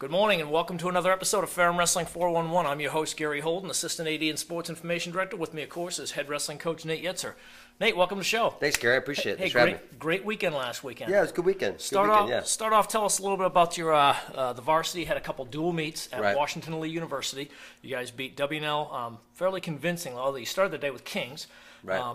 Good morning and welcome to another episode of Ferrum Wrestling 411. I'm your host, Gary Holden, Assistant AD and Sports Information Director. With me, of course, is Head Wrestling Coach Nate Yetzer. Nate, welcome to the show. Thanks, Gary. I appreciate it. Hey, great weekend last weekend. Yeah, it was a good weekend. Start off, tell us a little bit about your the varsity. Had a couple dual meets at Washington Lee University. You guys beat WNL fairly convincingly, although you started the day with Kings.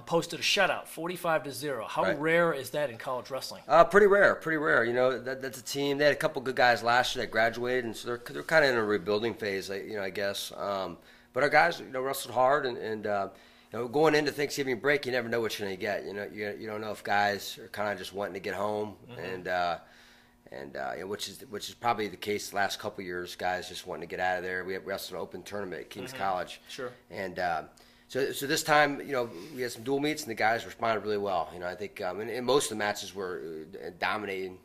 Posted a shutout, 45-0. How rare is that in college wrestling? Pretty rare. You know, that's a team. They had a couple good guys last year that graduated, and so they're kind of in a rebuilding phase, I guess. But our guys, wrestled hard, and going into Thanksgiving break, you never know what you're going to get. You don't know if guys are kind of just wanting to get home, which is probably the case the last couple of years. Guys just wanting to get out of there. We wrestled an open tournament at Kings College, and. So this time, we had some dual meets, and the guys responded really well. I think and most of the matches were dominating,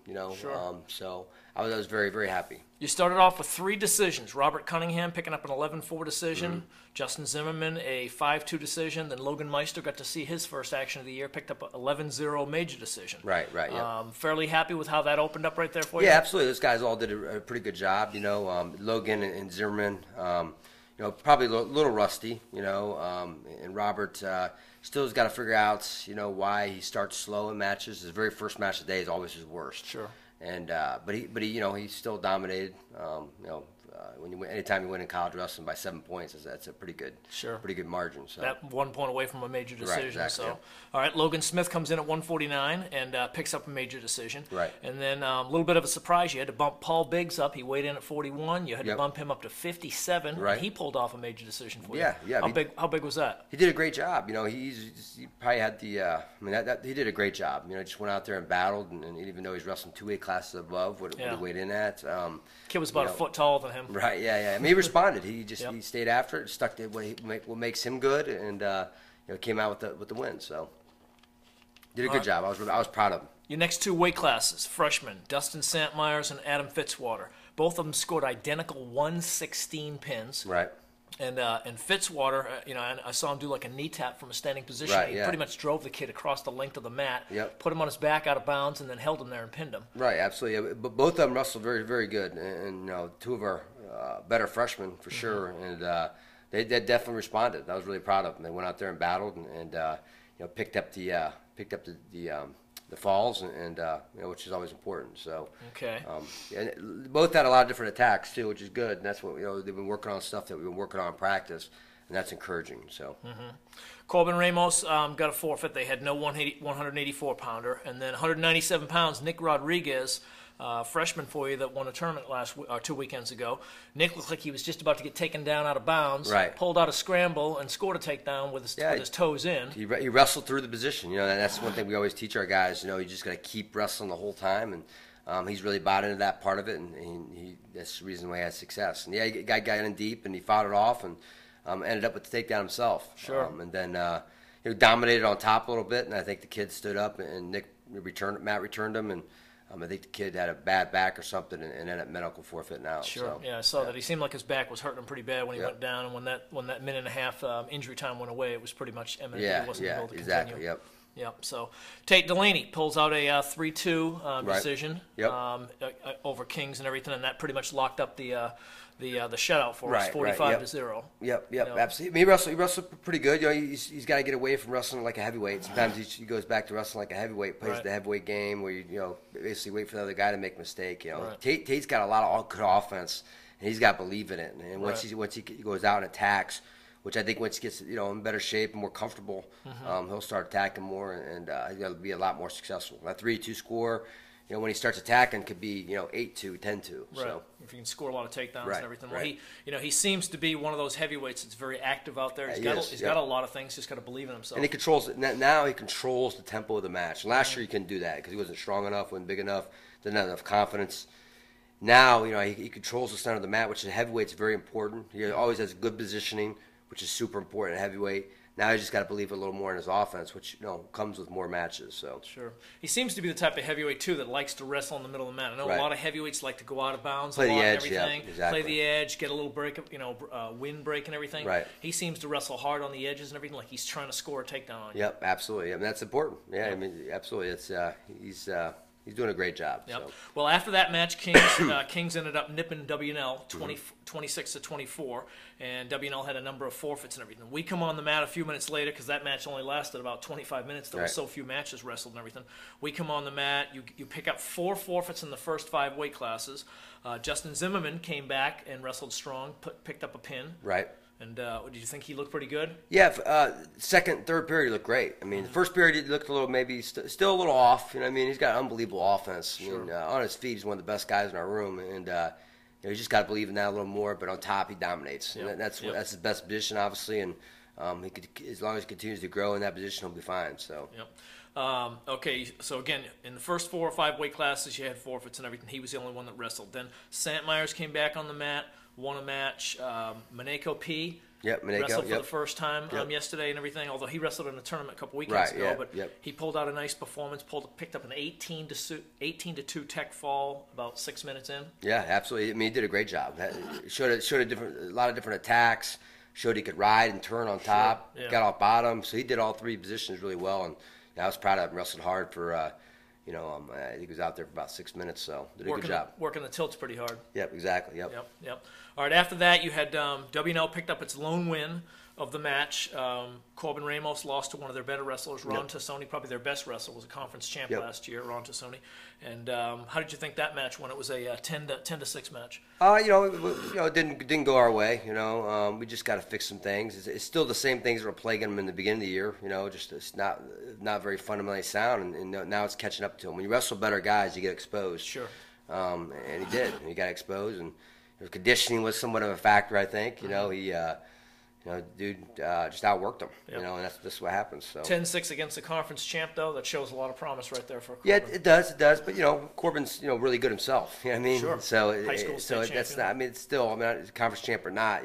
so I was very, very happy. You started off with 3 decisions. Robert Cunningham picking up an 11-4 decision. Justin Zimmerman, a 5-2 decision. Then Logan Meister got to see his first action of the year, picked up an 11-0 major decision. Right, yeah. Fairly happy with how that opened up right there for you? Yeah, absolutely. Those guys all did a pretty good job. Logan and Zimmerman, probably a little rusty, and Robert still has got to figure out, why he starts slow in matches. His very first match of the day is always his worst. Sure. And but he still dominated. Anytime you win in college wrestling by 7 points, that's a pretty good margin. So that 1 point away from a major decision. Right, exactly, all right, Logan Smith comes in at 149 and picks up a major decision. Right. And then a little bit of a surprise, you had to bump Paul Biggs up. He weighed in at 41. You had to bump him up to 57. Right. And he pulled off a major decision for you. Yeah. How big was that? He did a great job. He probably had the. He did a great job. Just went out there and battled, and even though he's wrestling 2 weight classes above what he weighed in at. Kid was about a foot taller than him. Right. Yeah. He responded. He stayed after it, stuck to what makes him good, and came out with the win. So did a good job. I was proud of him. Your next 2 weight classes, freshmen Dustin Santmeyers and Adam Fitzwater. Both of them scored identical 116 pins. Right. And Fitzwater, I saw him do like a knee tap from a standing position. Right, he pretty much drove the kid across the length of the mat, put him on his back out of bounds, and then held him there and pinned him. Right, absolutely. Yeah, but both of them wrestled very, very good, and 2 of our better freshmen for sure. And they definitely responded. I was really proud of them. They went out there and battled, and picked up the falls, and which is always important. So and both had a lot of different attacks too, which is good. And that's what they've been working on, stuff that we've been working on in practice, and that's encouraging. So Corbin Ramos got a forfeit. They had no 184 pounder, and then 197 pounds. Nick Rodriguez. Freshman for you that won a tournament 2 weekends ago. Nick looked like he was just about to get taken down out of bounds. Right. Pulled out a scramble and scored a takedown with his toes in. He wrestled through the position. And that's one thing we always teach our guys. You just got to keep wrestling the whole time, and he's really bought into that part of it, and that's the reason why he had success. And he got in deep, and he fought it off, and ended up with the takedown himself. Sure. And then he dominated on top a little bit, and I think the kid stood up, and Matt returned him, and I think the kid had a bad back or something and ended up medical forfeit now. Sure. So, yeah, I saw that. He seemed like his back was hurting him pretty bad when he went down, and when that minute and a half injury time went away, it was pretty much imminent. He wasn't able to continue. Yep. So Tate Delaney pulls out a 3-2 decision over Kings and everything, and that pretty much locked up the shutout for us, 45-0. Yep, absolutely. He wrestled pretty good. He's got to get away from wrestling like a heavyweight. Sometimes he goes back to wrestling like a heavyweight, plays the heavyweight game where you basically wait for the other guy to make a mistake. Tate's got a lot of good offense, and he's got to believe in it. And once he goes out and attacks, which I think once he gets in better shape and more comfortable, he'll start attacking more, and he'll be a lot more successful. That 3-2 score. When he starts attacking, could be 8-2, 10-2. Right. So if you can score a lot of takedowns and everything. Well, he seems to be one of those heavyweights that's very active out there. He's got a lot of things. Just got to believe in himself. And he controls it now. He controls the tempo of the match. Last year he couldn't do that because he wasn't strong enough, wasn't big enough, didn't have enough confidence. Now he controls the center of the mat, which in heavyweight's very important. He always has good positioning, which is super important in heavyweight. Now he's just got to believe a little more in his offense, which comes with more matches. So sure, he seems to be the type of heavyweight too that likes to wrestle in the middle of the mat. I know a lot of heavyweights like to go out of bounds, play a lot the edge, and everything, exactly. Play the edge, get a little break, wind break and everything. Right. He seems to wrestle hard on the edges and everything, like he's trying to score a takedown on you. Yep, absolutely. I mean that's important. Yeah, I mean absolutely. It's he's he's doing a great job. Yep. So. Well, after that match, Kings ended up nipping WNL 26-24, and WNL had a number of forfeits and everything. We come on the mat a few minutes later because that match only lasted about 25 minutes. There were so few matches wrestled and everything. We come on the mat. You pick up 4 forfeits in the first 5 weight classes. Justin Zimmerman came back and wrestled strong, picked up a pin. Right. And did you think he looked pretty good? Yeah, second, third period he looked great. I mean, the first period he looked a little, maybe still a little off. You know what I mean? He's got unbelievable offense. Sure. I mean, on his feet, he's one of the best guys in our room. And you just got to believe in that a little more. But on top, he dominates. Yep. And that's his best position, obviously. And he could, as long as he continues to grow in that position, he'll be fine. So. Yep. Okay, so again, in the first 4 or 5 weight classes, you had forfeits and everything. He was the only one that wrestled. Then Sant Myers came back on the mat, won a match. Maneko P. Yep, Maneko, wrestled for the first time yesterday and everything. Although he wrestled in a tournament a couple weekends ago, but he pulled out a nice performance. Picked up an 18-2 tech fall about 6 minutes in. Yeah, absolutely. I mean, he did a great job. Showed a lot of different attacks. Showed he could ride and turn on top. Sure. Yeah. Got off bottom, so he did all 3 positions really well. And I was proud of him. Wrestled hard for. I think he was out there for about 6 minutes, so did a good job. Working the tilts pretty hard. Yep, exactly. Yep. All right, after that, you had WNL picked up its lone win of the match. Corbin Ramos lost to one of their better wrestlers, Ron Tassoni, probably their best wrestler, was a conference champ last year, Ron Tassoni. And how did you think that match went? It was a 10-6 match. It didn't go our way. We just got to fix some things. It's still the same things that were plaguing them in the beginning of the year. Just it's not very fundamentally sound, and now it's catching up to them. When you wrestle better guys, you get exposed. Sure. And he did. He got exposed, and conditioning was somewhat of a factor, I think. He dude just outworked him. And that's what happens. So 10-6 against the conference champ, though, that shows a lot of promise right there for Corbin. Yeah, it does. But Corbin's really good himself. You know what I mean? Sure. So high school state that's not. I mean, it's still. Conference champ or not,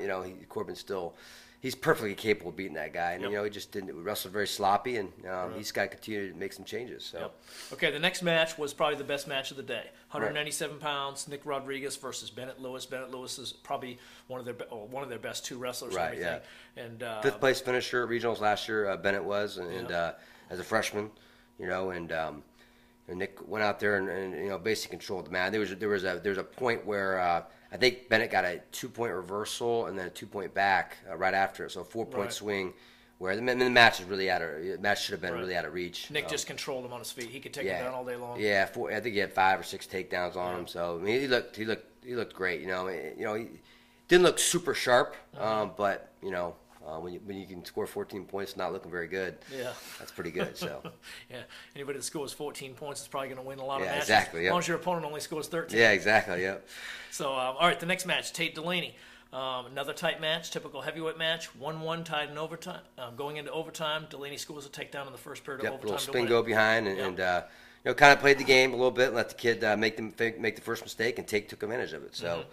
Corbin's still. He's perfectly capable of beating that guy. And he just didn't wrestle very sloppy, and he's got to continue to make some changes. So. Okay, the next match was probably the best match of the day. 197 pounds, Nick Rodriguez versus Bennett Lewis. Bennett Lewis is probably one of their best 2 wrestlers. Right. And everything. And 5th place finisher at regionals last year. Bennett was, and as a freshman, and Nick went out there and basically controlled the match. There was a point where. I think Bennett got a 2-point reversal and then a 2-point back right after it, so a 4-point swing. Where the match is really match should have been really out of reach. Nick just controlled him on his feet. He could take him down all day long. Yeah, I think he had 5 or 6 takedowns on him. So I mean, he looked great. He didn't look super sharp, but when you can score 14 points, not looking very good. Yeah, that's pretty good. So anybody that scores 14 points is probably going to win a lot of matches. Exactly. As long as your opponent only scores 13. Yeah, exactly. Yep. So all right, the next match, Tate Delaney. Another tight match, typical heavyweight match, 1-1 tied in overtime. Going into overtime, Delaney scores a takedown in the first period of overtime. A little spin go behind, and kind of played the game a little bit, and let the kid make the first mistake, and took advantage of it. So.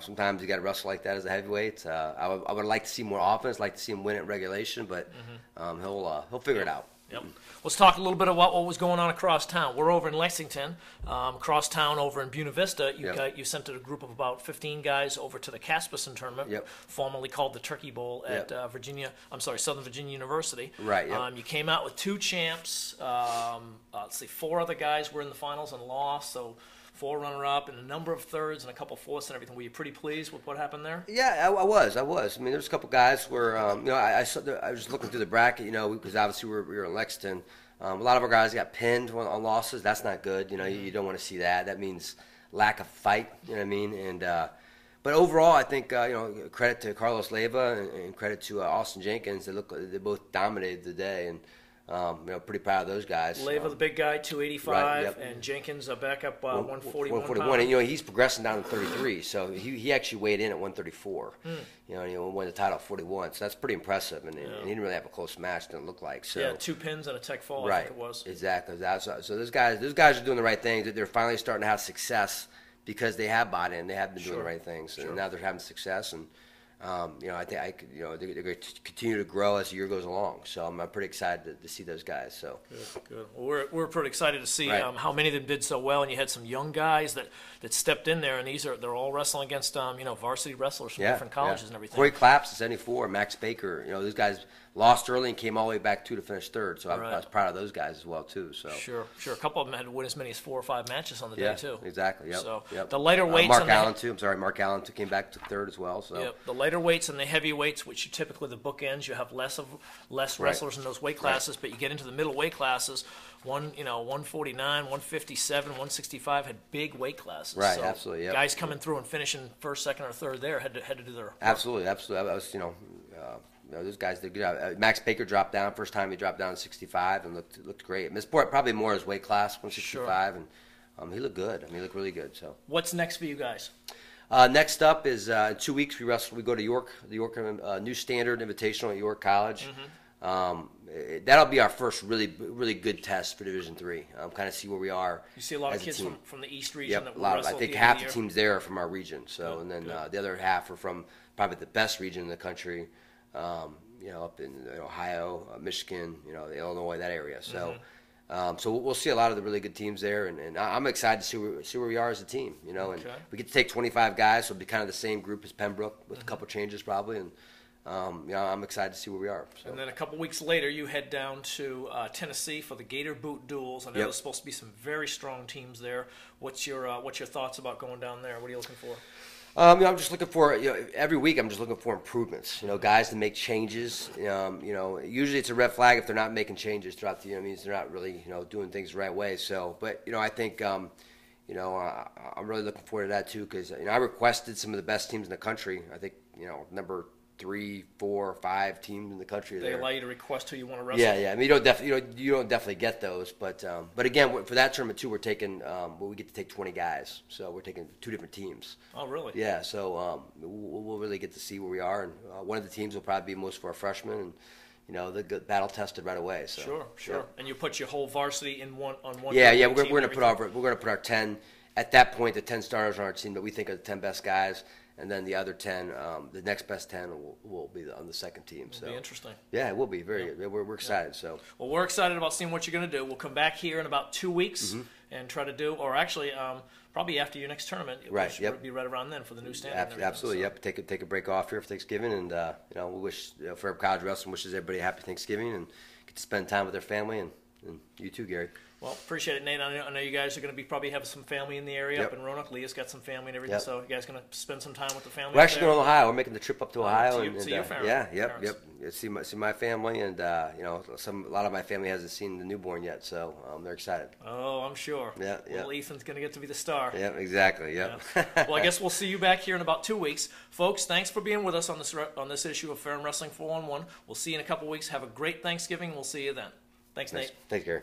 Sometimes you got to wrestle like that as a heavyweight. I would like to see more offense, like to see him win at regulation, but he'll figure it out. Yep. Let's talk a little bit about what was going on across town. We're over in Lexington. Across town over in Buena Vista, you sent a group of about 15 guys over to the Casperson Tournament, formerly called the Turkey Bowl at Southern Virginia University. Right. Yep. You came out with 2 champs. 4 other guys were in the finals and lost. So 4 runner-up and a number of thirds and a couple fourths and everything. Were you pretty pleased with what happened there? Yeah, I was. I mean, there's a couple guys where I was looking through the bracket, because obviously we were in Lexington. A lot of our guys got pinned on losses. That's not good. You don't want to see that. That means lack of fight. You know what I mean? And but overall, I think credit to Carlos Leyva and credit to Austin Jenkins. They both dominated the day, and pretty proud of those guys. Leyva, the big guy, 285, and Jenkins back up 141. 141, and he's progressing down to 33. So he actually weighed in at 134. And he won the title at 41. So that's pretty impressive. And he didn't really have a close match. Didn't look like. So 2 pins and a tech fall. I think it was. Exactly. So those guys are doing the right things. They're finally starting to have success because they have bought in. They have been doing the right things, and now they're having success. And I think they're going to continue to grow as the year goes along. So I'm pretty excited to see those guys. So good. Well, we're pretty excited to see how many of them did so well, and you had some young guys that stepped in there, and they're all wrestling against varsity wrestlers from different colleges and everything. Corey Claps is 74, Max Baker. Those guys lost early and came all the way back to finish third. So I was proud of those guys as well too. So sure. A couple of them had to win as many as 4 or 5 matches on the day too. Exactly. Yep. So yep. The lighter weights. Mark Allen too. I'm sorry, Mark Allen came back to third as well. So the lighter weights and the heavy weights, which are typically the bookends, you have less wrestlers in those weight classes, but you get into the middle weight classes. 149, 157, 165 had big weight classes. Right, so absolutely. Yep. Guys coming through and finishing first, second, or third there had to do their work. Absolutely. I was, those guys did good. Max Baker dropped down. First time he dropped down to 65 and looked great. Missed probably more his weight class, 165, and he looked good. He looked really good. So what's next for you guys? Next up is in 2 weeks we go to York, the York New Standard Invitational at York College. That'll be our first really good test for Division III. Kind of see where we are. You see a lot of kids from the East region. Yep, a lot. I think half the teams there are from our region. So and then the other half are from probably the best region in the country. Up in Ohio, Michigan, Illinois, that area. So. So we'll see a lot of the really good teams there, and I'm excited to see where we are as a team, and we get to take 25 guys, so it'll be kind of the same group as Pembroke with a couple changes probably, and I'm excited to see where we are. So. And then a couple weeks later, you head down to Tennessee for the Gator Boot Duels. I know there's supposed to be some very strong teams there. What's your thoughts about going down there? What are you looking for? I'm just looking for every week. I'm just looking for improvements. Guys to make changes. Usually it's a red flag if they're not making changes throughout the year. It means they're not really doing things the right way. So, but I think I'm really looking forward to that too because I requested some of the best teams in the country. I think number 3, 4, 5 teams in the country. They allow you to request who you want to wrestle. Yeah. You don't definitely get those, but again, for that tournament too, we're taking we get to take 20 guys, so we're taking 2 different teams. Oh, really? Yeah. So we'll really get to see where we are, and one of the teams will probably be most for our freshmen, and they get battle tested right away. So sure. Yeah. And you put your whole varsity on one. Yeah. We're going to put our 10 at that point. The 10 starters on our team that we think are the 10 best guys. And then the other 10, the next best 10 will be on the second team. So it'll be interesting. Yeah, it will be. We're excited. So well, we're excited about seeing what you're going to do. We'll come back here in about 2 weeks and try to do, or actually probably after your next tournament. Right. Be right around then for the new standard. Absolutely. So. Yep. Take a break off here for Thanksgiving, and we wish Ferrum College Wrestling wishes everybody a happy Thanksgiving and get to spend time with their family and you too, Gary. Well, appreciate it, Nate. I know you guys are going to probably have some family in the area up in Roanoke. Leah's got some family and everything, so you guys going to spend some time with the family? We're actually going to Ohio. We're making the trip up to Ohio. See your family. Yep. See my family, and a lot of my family hasn't seen the newborn yet, so they're excited. Oh, I'm sure. Yeah. Well, Ethan's going to get to be the star. Yeah, exactly. Yep. Well, I guess we'll see you back here in about 2 weeks. Folks, thanks for being with us on this issue of Ferrum Wrestling 4-on-1. We'll see you in a couple weeks. Have a great Thanksgiving. We'll see you then. Thanks, Nate. Thanks, Gary.